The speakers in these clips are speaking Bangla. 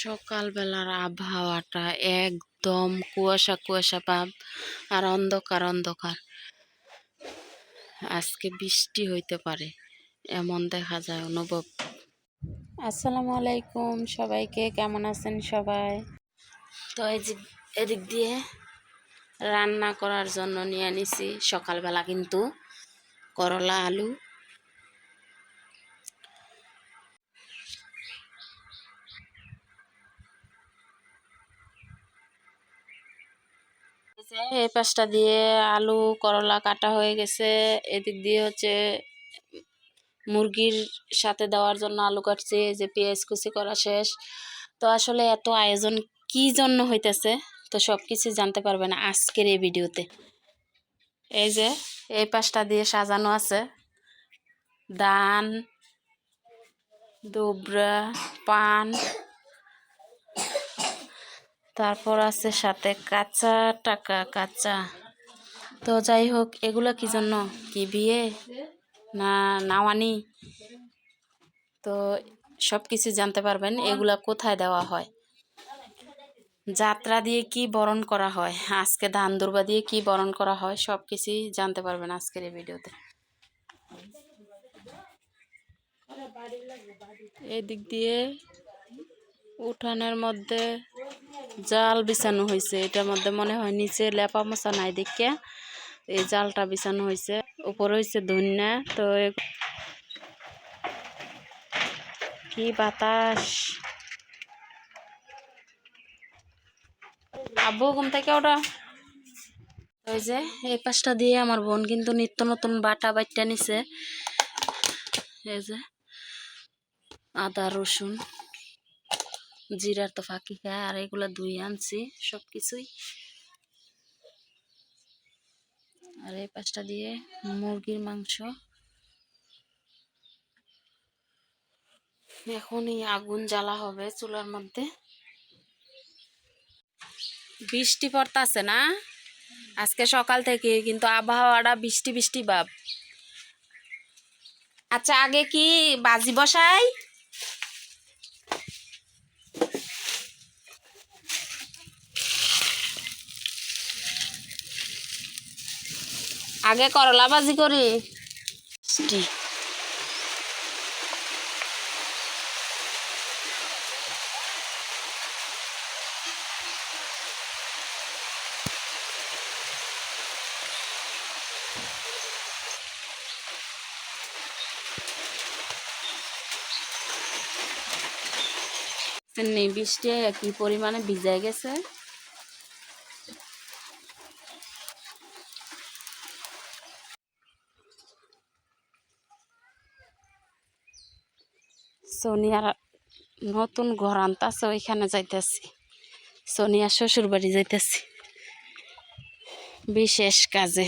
সকালবেলার আবহাওয়াটা একদম কুয়াশা কুয়াশা ভাব আর অন্ধকার অন্ধকার। আজকে বৃষ্টি হইতে পারে এমন দেখা যায় অনুভব। আসসালামু আলাইকুম সবাইকে, কেমন আছেন সবাই? তো এদিক দিয়ে রান্না করার জন্য নিয়ে নিছি সকালবেলা কিন্তু করলা আলু। এই পাশটা দিয়ে আলু করলা কাটা হয়ে গেছে। এদিক দিয়ে হচ্ছে মুরগির সাথে দেওয়ার জন্য আলু কাটছি, যে পেঁয়াজ কুচি করা শেষ। তো আসলে এত আয়োজন কি জন্য হইতেছে তো সব কিছু জানতে পারবেন আজকের এই ভিডিওতে। এই যে এই পাশটা দিয়ে সাজানো আছে দান, দুবরা, পান, তারপর আছে সাথে কাঁচা টাকা কাঁচা। তো যাই হোক, এগুলো কি জন্য, কি বিয়ে না নাওয়ানি, তো সব কিছু জানতে পারবেন। এগুলা কোথায় দেওয়া হয়, যাত্রা দিয়ে কি বরণ করা হয়, আজকে ধান দুর্বা দিয়ে কি বরণ করা হয়, সব কিছুই জানতে পারবেন আজকের এই ভিডিওতে। এদিক দিয়ে উঠানের মধ্যে জাল বিছানো হয়েছে, এটার মধ্যে মনে হয় নিচে লেপা মোছা নাই দেখে এই জালটা বিছানো হয়েছে। উপরে হয়েছে ধন্যা। তো কি বাতাস, আব্বু ঘুম থেকে ওটা। ওই যে এই পাশটা দিয়ে আমার বোন কিন্তু নিত্য নতুন বাটা বাইটা নিছে। এই যে আদা রসুন জিরার তো ফাঁকি খায়, আর এগুলা ধুই আনছি সবকিছুই। আর এই পাশটা দিয়ে মুরগির মাংস। এখন এই আগুন জ্বালা হবে চুলার মধ্যে। বৃষ্টি পড়তাছে না আজকে সকাল থেকে, কিন্তু আবহাওয়াটা বৃষ্টি বৃষ্টি ভাব। আচ্ছা আগে কি বাজি বসাই? আগে করলা বাজি করি। বৃষ্টি কি পরিমাণে ভিজে গেছে। সোনিয়ার নতুন ঘর আনতাছে, ওইখানে যাইতেছি। সোনিয়ার শ্বশুর বাড়ি যাইতেছি বিশেষ কাজে।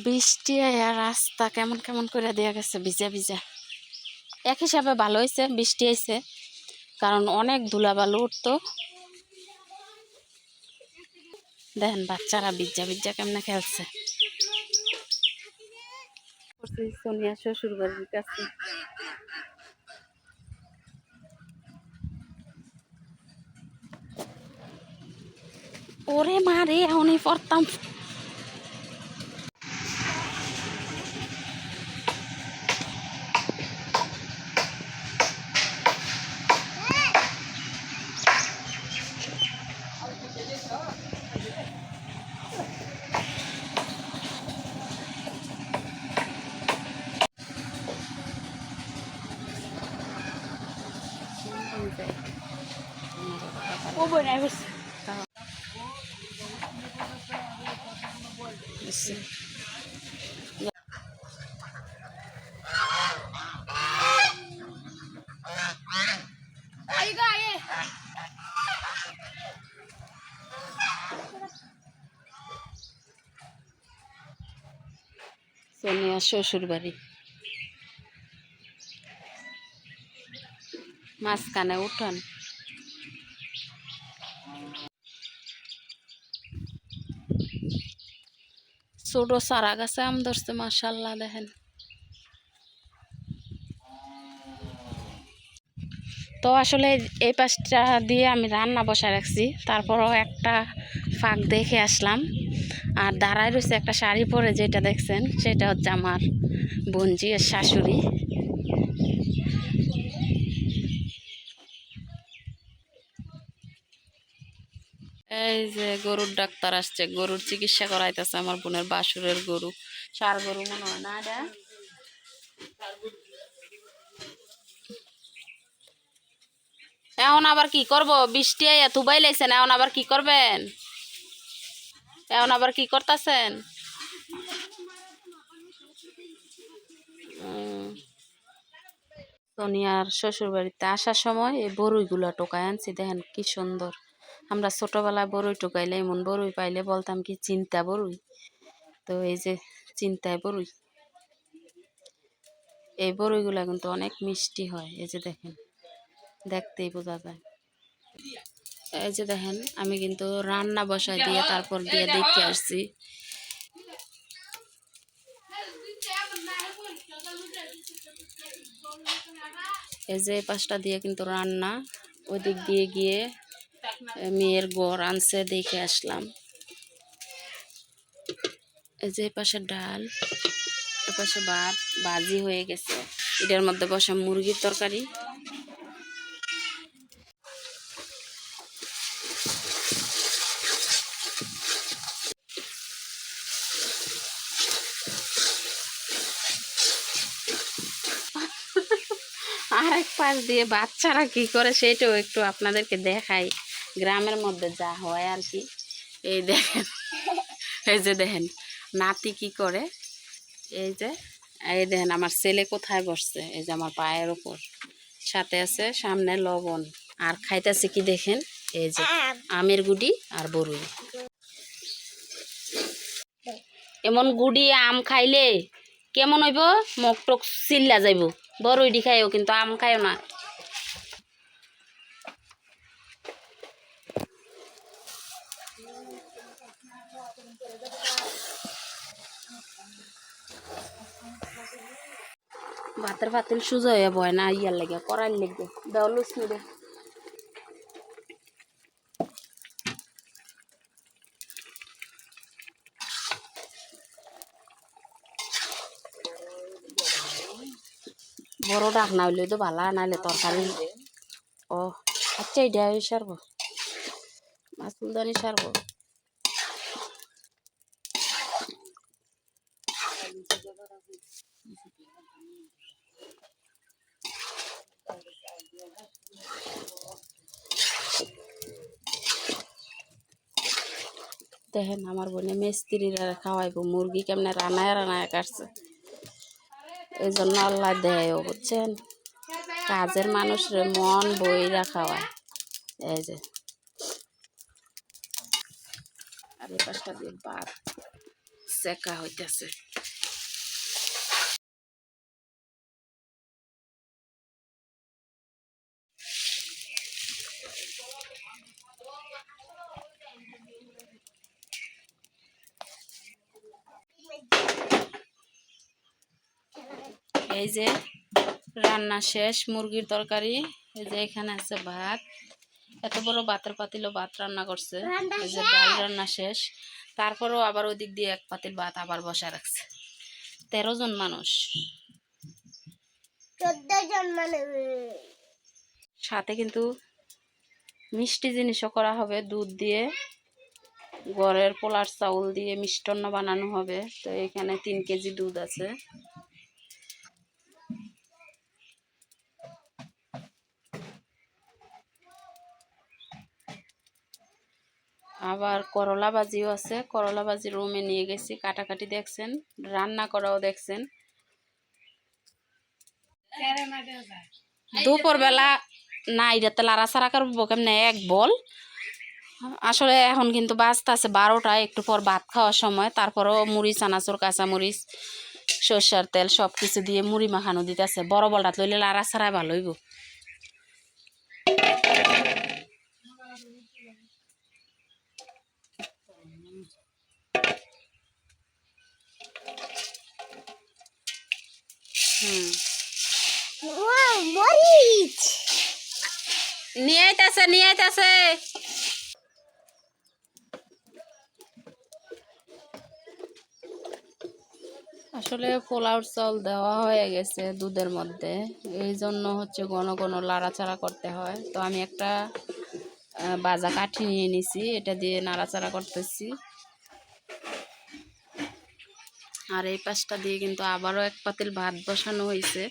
বৃষ্টি আর রাস্তা কেমন কেমন করে দেয়া গেছে ভিজা ভিজা। এক হিসাবে ভালো হয়েছে বৃষ্টি হয়েছে, কারণ অনেক ধুলাবালু উঠতো। দেখেন বাচ্চারা ভিজা ভিজা কেমনে খেলছে। সোনিয়া শ্বশুর বাড়ির কাছে। ওরে মারে এখনই পড়তাম। ও বই নাই বসে সোনিয়ার শ্বশুর বাড়ি মাঝখানে উঠান। ছোট চারা গাছে আম ধরছে মাশাআল্লাহ। দেখেন তো আসলে এই পাশটা দিয়ে আমি রান্না বসায় রাখছি, তারপরও একটা ফাঁক দেখে আসলাম। আর দাঁড়ায় রয়েছে একটা শাড়ি পরে, যেটা দেখছেন সেটা হচ্ছে আমার বোনজির শাশুড়ি। এই যে গরুর ডাক্তার আসছে, গরুর চিকিৎসা করাইতেছে আমার বোনের বাসুরের গরু, ষাঁড় গরু মনে হয় না এটা। এখন আবার কি করব, বৃষ্টি আইয়া তুবাই লাইছেন, এখন আবার কি করবেন? এখন আবার কি করতেছেন? সোনিয়ার শ্বশুর বাড়িতে আসার সময় এই বড়ইগুলো টোকায় আনছি, দেখেন কি সুন্দর। আমরা ছোটবেলায় বড়ই টোকাইলে এমন বড়ই পাইলে বলতাম কি চিন্তা বড়ই। তো এই যে চিন্তায় বড়ই, এই বড়ইগুলো কিন্তু অনেক মিষ্টি হয়। এই যে দেখেন, দেখতেই বোঝা যায়। এই যে দেখেন, আমি কিন্তু রান্না বসায় দিয়ে তারপর দিয়ে দেখে আসছি। এই যে পাশটা দিয়ে কিন্তু রান্না, ওই দিক দিয়ে গিয়ে মেয়ের গড় আনছে, দেখে আসলাম। এই যে পাশে ডাল, এপাশে ভাত ভাজি হয়ে গেছে, এটার মধ্যে বসা মুরগির তরকারি। আর এক পাশ দিয়ে বাচ্চারা কি করে সেটাও একটু আপনাদেরকে দেখাই, গ্রামের মধ্যে যা হয় আর কি। এই দেখেন, এই যে দেখেন নাতি কি করে। এই যে, এই দেখেন আমার ছেলে কোথায় বসছে, এই যে আমার পায়ের উপর, সাথে আছে সামনে লবণ, আর খাইতেছে কি দেখেন, এই যে আমের গুড়ি আর বড়ই। এমন গুড়ি আম খাইলে কেমন হইব, মুখ টুক চিল্লা যাইব। বড়ই খাইও কিন্তু আম খাইও না। ভাতের পাতিল সুজা হয়ে বয় না, ইয়ার লেগে করার লেগে দেওয়ালুস নি রে। বড় ডাক না হইলে তো ভালো, নাইলে তরকারি। ও আচ্ছা, এটা সারবো, মাছ ফুলদানি সারবো। দেখেন আমার বোনে মিস্ত্রিরা খাওয়াইবো মুরগি, কেমনে রানায় রানায় কাটছে। এই জন্য আল্লাহ দেয়, বুঝছেন, কাজের মানুষরে মন বইরা খাওয়ায়। এই যে, আর এই পাশটা দিয়ে ভাত সেকা হইতেছে। এই যে রান্না শেষ, মুরগির তরকারি। এই যে এখানে আছে ভাত, এত বড় ভাতের পাতিলও ভাত রান্না করছে। এই যে ডাল রান্না শেষ, তারপরেও আবার ওই দিক দিয়ে এক পাতিল ভাত আবার বসা রাখছে। 13 জন মানুষ, 14 জন মানুষ। সাথে কিন্তু মিষ্টি জিনিসও করা হবে, দুধ দিয়ে, ঘরের পোলার চাউল দিয়ে মিষ্টান্ন বানানো হবে। তো এখানে 3 কেজি দুধ আছে। আবার করলা ভাজিও আছে, করলা ভাজি রুমে নিয়ে গেছি, কাটাকাটি দেখছেন, রান্না করাও দেখছেন। দুপুরবেলা না, এটাতে লাড়াছাড়া করবো কেমনে, এক বল। আসলে এখন কিন্তু বাজতে আছে 12টা, একটু পর ভাত খাওয়ার সময়। তারপরও মুড়ি, চানাচুর, কাঁচামরিচ, সর্ষার তেল সব কিছু দিয়ে মুড়ি মাখানো দিতেছে। বড় বলটা লইলে লাড়াছাড়াই ভালো হইব। হুম, মরিচ নিয়ে আইতাছে নিয়ে আইতাছে। আসলে পোলাওর চাল দেওয়া হয়ে গেছে দুধের মধ্যে, এই জন্য হচ্ছে ঘন ঘন লাড়াচাড়া করতে হয়। তো আমি একটা বাজা কাঠি নিয়ে নিছি, এটা দিয়ে নাড়াচাড়া করতেছি। আর এই পাশটা দিয়ে কিন্তু আবারও এক পাতিল ভাত বসানো হয়েছে।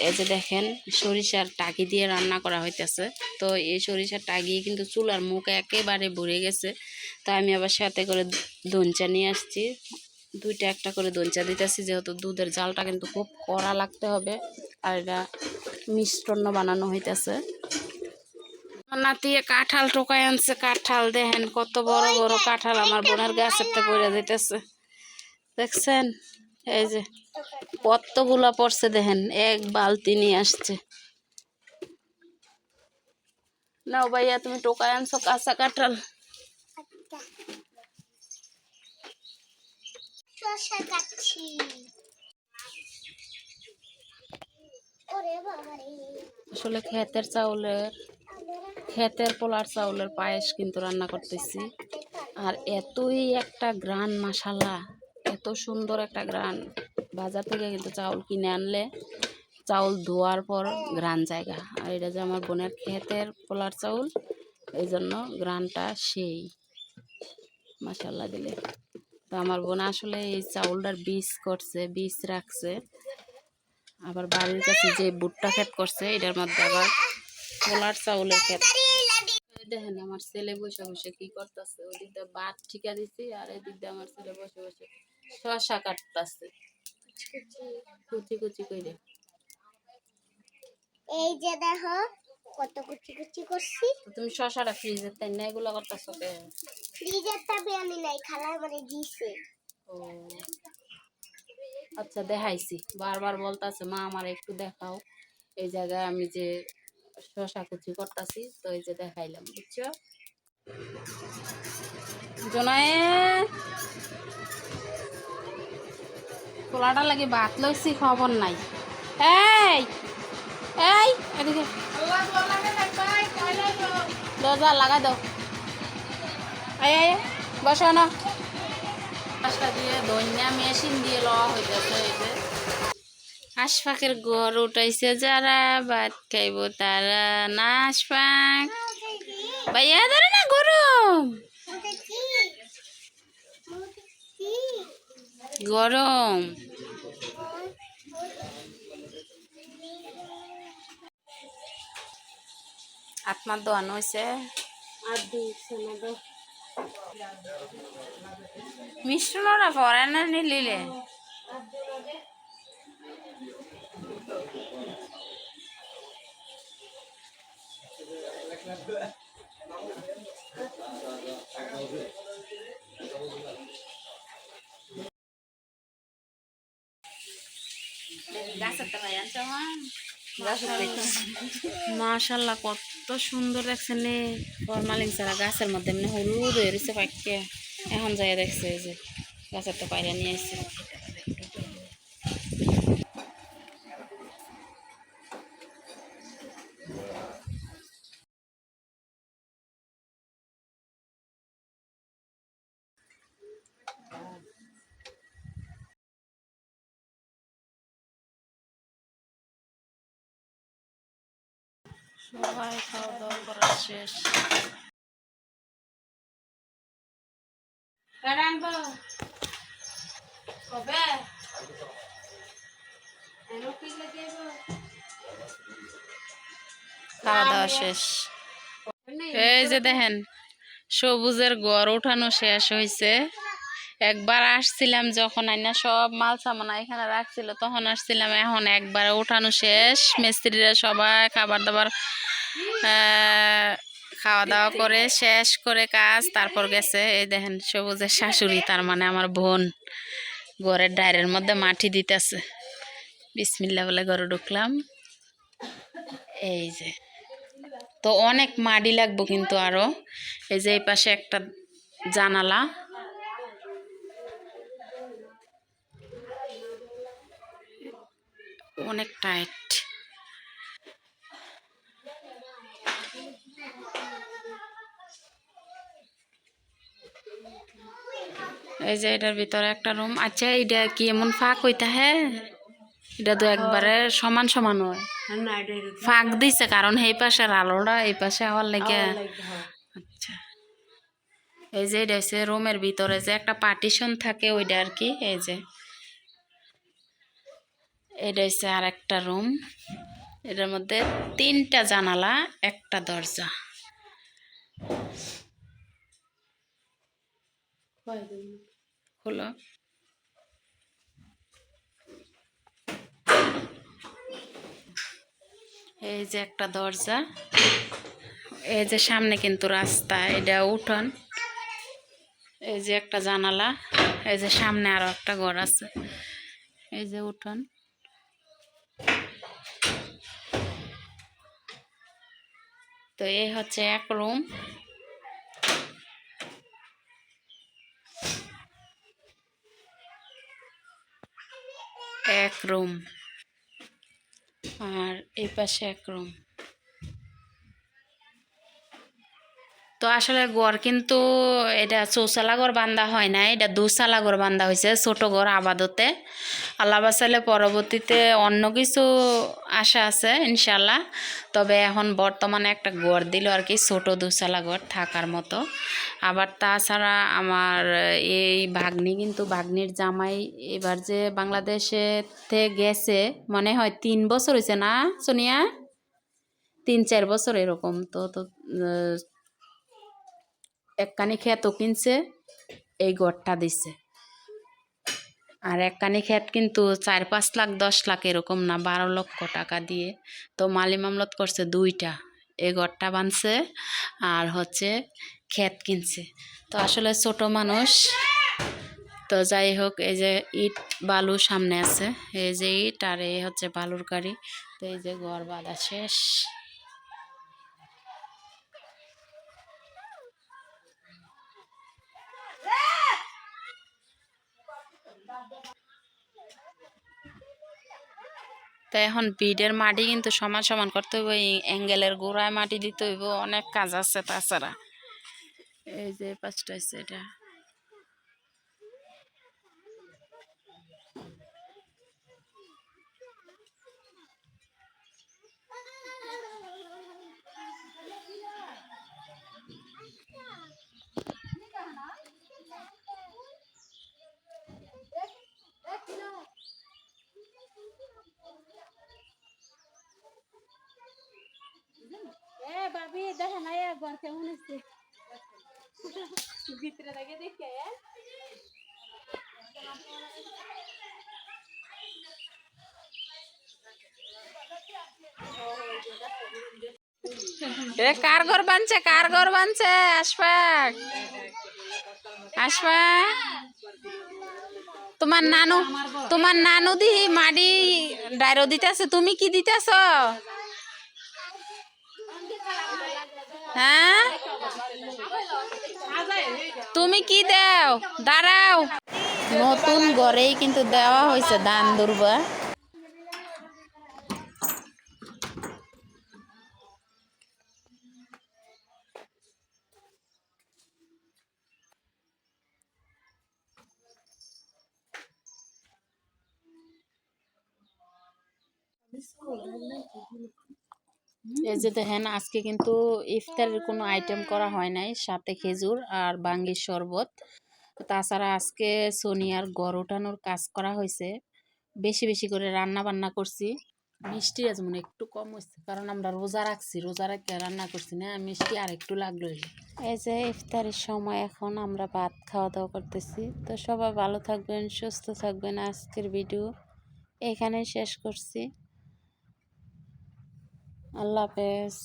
এই যে দেখেন সরিষার টাকি দিয়ে রান্না করা হইতেছে। তো এই সরিষার টাকি কিন্তু চুলার মুখ একেবারে ভরে গেছে। তো আমি আবার সাথে করে দঞ্চা নিয়ে আসছি, দুইটা একটা করে দঞ্চা দিতেছি, যেহেতু দুধের জালটা কিন্তু খুব কড়া লাগতে হবে। আর এটা মিষ্টান্ন বানানো হইতেছে। নাতিয়ে কাঁঠাল টোকায় আনছে, কাঁঠাল দেখেন কত বড় বড় কাঁঠাল আমার বোনের গাছের থেকে পড়ে যেতেছে, দেখছেন? এই যে কতগুলা পড়ছে দেখেন, এক বালতি নিয়ে আসছে। নাও ভাইয়া তুমি টোকায় আনছো কাঁচা কাঁঠাল। আসলে ক্ষেতের পোলার চাউলের পায়েস কিন্তু রান্না করতেছি। আর এতই একটা গ্রান, মাশাল্লাহ এত সুন্দর একটা গ্রান। বাজার থেকে কিন্তু চাউল কিনে আনলে চাউল ধোয়ার পর গ্রান জায়গা, আর এটা যে আমার বোনের ক্ষেতের পোলার চাউল, এই জন্য গ্রানটা সেই মাশাল্লাহ দিলে। তো আমার বোন আসলে এই চাউলটার বীজ করছে, বীজ রাখছে। আবার বাড়ির কাছে যে ভুট্টা ক্ষেত করছে, এটার মধ্যে আবার পোলার চাউলের ক্ষেত। দেখেন আমার ছেলে বসে বসে কি করতেছে, ওদিক দিয়ে ভাত ঠিকা দিছি, আর এদিক দিয়ে আমার ছেলে বসে বসে শসা কাটতেছে কুচি কুচি করে। এই যে দেখো কত কুচি কুচি করছি। তুমি শসাটা ফ্রিজের তাই না এগুলো করতেছো কে? ফ্রিজের তাবে আমি নাই, খালা মানে দিছে। ও আচ্ছা, দেখাইছি, বারবার বলতাছে মা আমার একটু দেখাও। এই জায়গায় আমি যে শসা কুচি করতেছি, তো এই যে দেখাইলাম, বুঝছো? জোনায়ে পোলাটা লাগে ভাত লইছি, খবর নাই। এই এই এদিকে দরজা লাগাই দাও। আয় আয় বসো না। পাঁচটা দিয়ে দইনা মেশিন দিয়ে লওয়া হইতেছে। এই যে আশফাকের ঘর উঠাইছে যারা, ভাত খাইব তারা। না আশফাক ভাইয়া ধরে না, গরম গরম। আত্মার দোয়ানো হয়েছে, মিষ্টনরা পরে না নিলিলে। মাশাল্লাহ কত সুন্দর দেখছেন, ফরমালিন ছাড়া গাছের মধ্যে মানে হলুদ হয়ে রয়েছে পাইকে। এখন যাই দেখছে এই যে গাছের তো পায়রা নিয়ে আসছে। সবাই খাওয়া দাওয়া করা শেষ। কবে খাওয়া দাওয়া শেষ। এই যে দেখেন সবুজের গড় উঠানো শেষ হয়েছে। একবার আসছিলাম যখন আইনা সব মাল সামানা এখানে রাখছিল, তখন আসছিলাম। এখন একবারে উঠানো শেষ, মিস্ত্রিরা সবাই খাবার দাবার খাওয়া দাওয়া করে শেষ করে কাজ তারপর গেছে। এই দেখেন সবুজের শাশুড়ি, তার মানে আমার বোন, ঘরের ডায়ের মধ্যে মাটি দিতেছে। বিসমিল্লা বলে ঘরে ঢুকলাম। এই যে তো অনেক মাটি লাগবো কিন্তু আরো। এই যে এই পাশে একটা জানালা, অনেক টাইট। এই যে এটার ভিতরে একটা রুম। আচ্ছা এটা কি এমন ফাঁক হইতা হ্যাঁ? এটা তো একবারে সমান সমান হয়, ফাঁক দিছে কারণ এই পাশে আলোটা এই পাশে হওয়ার লেগে। আচ্ছা এই যে এটা হচ্ছে রুমের ভিতরে যে একটা পার্টিশন থাকে ওইটা আর কি। এই যে এটা হচ্ছে আর একটা রুম, এটার মধ্যে 3টা জানালা, একটা দরজা। হলো এই যে একটা দরজা, এই যে সামনে কিন্তু রাস্তা, এটা উঠোন। এই যে একটা জানালা, এই যে সামনে আরো একটা ঘর আছে, এই যে উঠোন। তো এই হচ্ছে এক রুম। এক রুম আর এই পাশে এক রুম। তো আসলে ঘর কিন্তু এটা চৌচালা ঘর বান্ধা হয় না, এটা দুচালা ঘর বান্ধা হয়েছে, ছোট ঘর আপাততে। আল্লাহ বাসালে পরবর্তীতে অন্য কিছু আশা আছে ইনশাল্লাহ। তবে এখন বর্তমানে একটা ঘর দিল আর কি, ছোট দুচালা ঘর থাকার মতো। আবার তাছাড়া আমার এই ভাগ্নি, কিন্তু ভাগ্নির জামাই এবার যে বাংলাদেশেতে গেছে মনে হয় 3 বছর হয়েছে না সোনিয়া, 3-4 বছর এরকম। তো তো একখানি ক্ষেতও কিনছে, এই ঘরটা দিছে। আর একখানি ক্ষেত কিন্তু 4-5 লাখ 10 লাখ এরকম না, 12 লক্ষ টাকা দিয়ে। তো মালি মামলত করছে 2টা, এই ঘরটা বানছে আর হচ্ছে ক্ষেত কিনছে। তো আসলে ছোট মানুষ। তো যাই হোক, এই যে ইট বালু সামনে আছে, এই যে ইট আর এই হচ্ছে বালুর গাড়ি। তো এই যে ঘর বাঁধা শেষ। তো এখন বিডের মাটি কিন্তু সমান সমান করতে হইব, এই অ্যাঙ্গেলের গোড়ায় মাটি দিতে হইব, অনেক কাজ আছে তাছাড়া। এই যে 5টা আছে এটা। ভাবি দেখেন ঘর কেমন আছে ভিতরে থেকে দেখে এ কার ঘর বানছে, কার ঘর বানছে? আশফাক, আশফাক, তোমার নানু দিহি মাটি ডাইরো দিতেছে, তুমি কি দিতেছ? হ্যাঁ তুমি কি দাও? দাঁড়াও, নতুন ঘরেই কিন্তু দেওয়া হয়েছে দান দুর্বা। এই যে দেখেন, আজকে কিন্তু ইফতারের কোনো আইটেম করা হয় নাই, সাথে খেজুর আর বাঙ্গির শরবত। তাছাড়া আজকে সোনিয়ার ঘর ওঠানোর কাজ করা হয়েছে, বেশি বেশি করে রান্না বান্না করছি। মিষ্টি আজ মনে একটু কম হয়েছে, কারণ আমরা রোজা রাখছি, রোজা রাখতে রান্না করছি না, মিষ্টি আর একটু লাগলো। এই যে ইফতারের সময় এখন আমরা ভাত খাওয়া দাওয়া করতেছি। তো সবাই ভালো থাকবেন, সুস্থ থাকবেন। আজকের ভিডিও এখানে শেষ করছি। আল্লাহ হাফেজ।